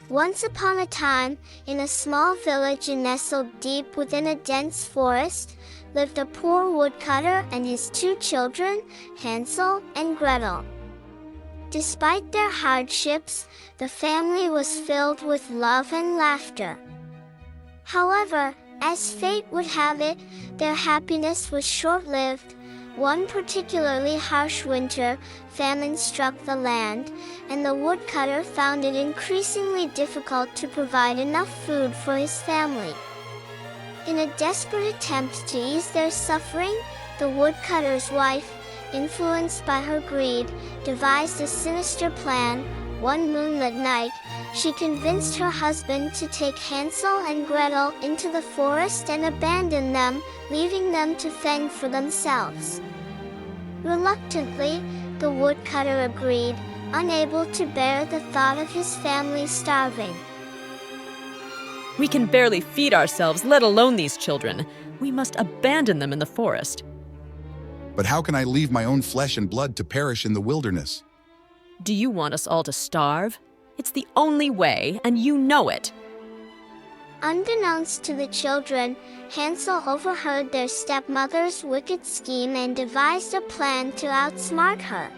Once upon a time, in a small village nestled deep within a dense forest, lived a poor woodcutter and his two children, Hansel and Gretel. Despite their hardships, the family was filled with love and laughter. However, as fate would have it, their happiness was short-lived. One particularly harsh winter, famine struck the land, and the woodcutter found it increasingly difficult to provide enough food for his family. In a desperate attempt to ease their suffering, the woodcutter's wife, influenced by her greed, devised a sinister plan. One moonlit night, she convinced her husband to take Hansel and Gretel into the forest and abandon them, leaving them to fend for themselves. Reluctantly, the woodcutter agreed, unable to bear the thought of his family starving. We can barely feed ourselves, let alone these children. We must abandon them in the forest. But how can I leave my own flesh and blood to perish in the wilderness? Do you want us all to starve? It's the only way, and you know it. Unbeknownst to the children, Hansel overheard their stepmother's wicked scheme and devised a plan to outsmart her.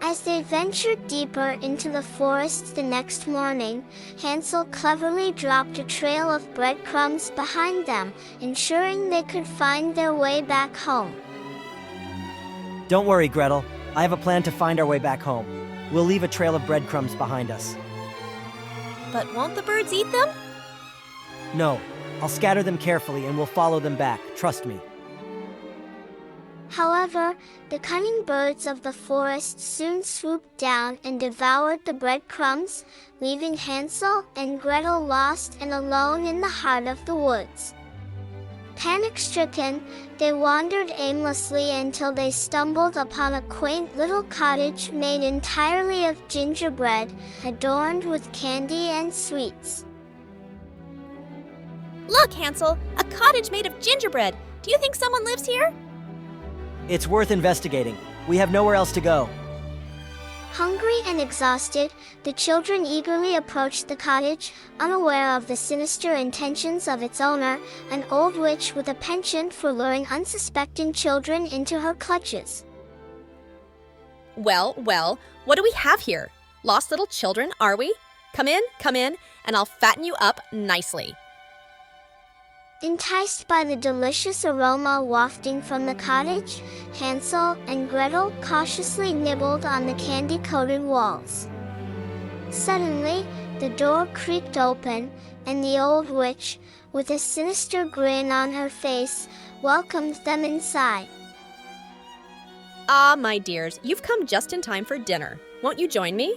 As they ventured deeper into the forest the next morning, Hansel cleverly dropped a trail of breadcrumbs behind them, ensuring they could find their way back home. Don't worry, Gretel. I have a plan to find our way back home. We'll leave a trail of breadcrumbs behind us. But won't the birds eat them? No, I'll scatter them carefully and we'll follow them back. Trust me. However, the cunning birds of the forest soon swooped down and devoured the breadcrumbs, leaving Hansel and Gretel lost and alone in the heart of the woods. Panic-stricken, they wandered aimlessly until they stumbled upon a quaint little cottage made entirely of gingerbread, adorned with candy and sweets. Look, Hansel, a cottage made of gingerbread. Do you think someone lives here? It's worth investigating. We have nowhere else to go. Hungry and exhausted, the children eagerly approached the cottage, unaware of the sinister intentions of its owner, an old witch with a penchant for luring unsuspecting children into her clutches. Well, what do we have here? Lost little children, are we? Come in, and I'll fatten you up nicely. Enticed by the delicious aroma wafting from the cottage, Hansel and Gretel cautiously nibbled on the candy-coated walls. Suddenly, the door creaked open, and the old witch, with a sinister grin on her face, welcomed them inside. Ah, my dears, you've come just in time for dinner. Won't you join me?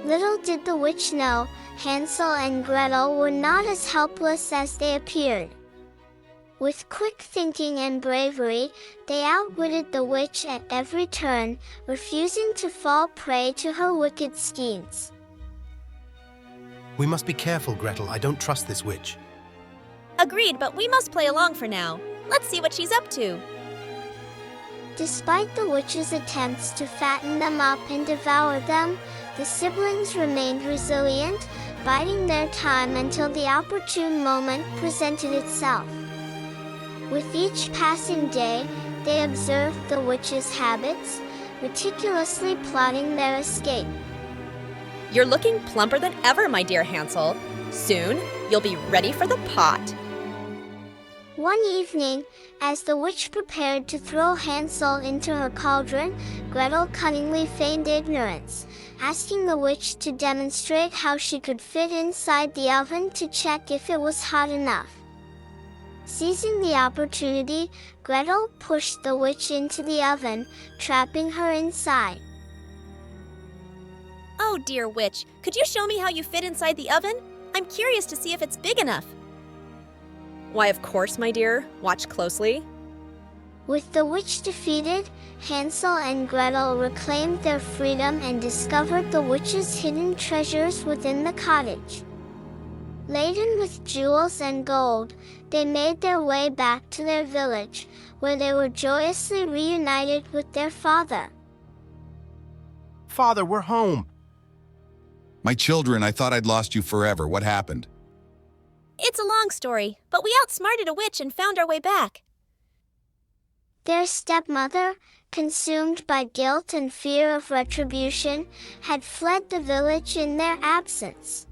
Little did the witch know, Hansel and Gretel were not as helpless as they appeared. With quick thinking and bravery, they outwitted the witch at every turn, refusing to fall prey to her wicked schemes. We must be careful, Gretel. I don't trust this witch. Agreed, but we must play along for now. Let's see what she's up to. Despite the witch's attempts to fatten them up and devour them, the siblings remained resilient, biding their time until the opportune moment presented itself. With each passing day, they observed the witch's habits, meticulously plotting their escape. You're looking plumper than ever, my dear Hansel. Soon, you'll be ready for the pot. One evening, as the witch prepared to throw Hansel into her cauldron, Gretel cunningly feigned ignorance, asking the witch to demonstrate how she could fit inside the oven to check if it was hot enough. Seizing the opportunity, Gretel pushed the witch into the oven, trapping her inside. Oh, dear witch, could you show me how you fit inside the oven? I'm curious to see if it's big enough. Why, of course, my dear. Watch closely. With the witch defeated, Hansel and Gretel reclaimed their freedom and discovered the witch's hidden treasures within the cottage. Laden with jewels and gold, they made their way back to their village, where they were joyously reunited with their father. Father, we're home. My children, I thought I'd lost you forever. What happened? It's a long story, but we outsmarted a witch and found our way back. Their stepmother, consumed by guilt and fear of retribution, had fled the village in their absence.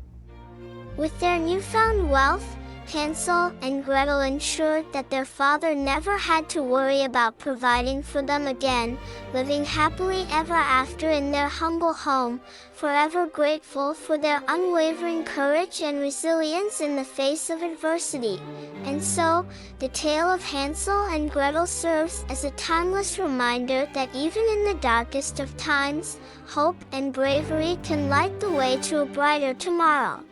With their newfound wealth, Hansel and Gretel ensured that their father never had to worry about providing for them again, living happily ever after in their humble home, forever grateful for their unwavering courage and resilience in the face of adversity. And so, the tale of Hansel and Gretel serves as a timeless reminder that even in the darkest of times, hope and bravery can light the way to a brighter tomorrow.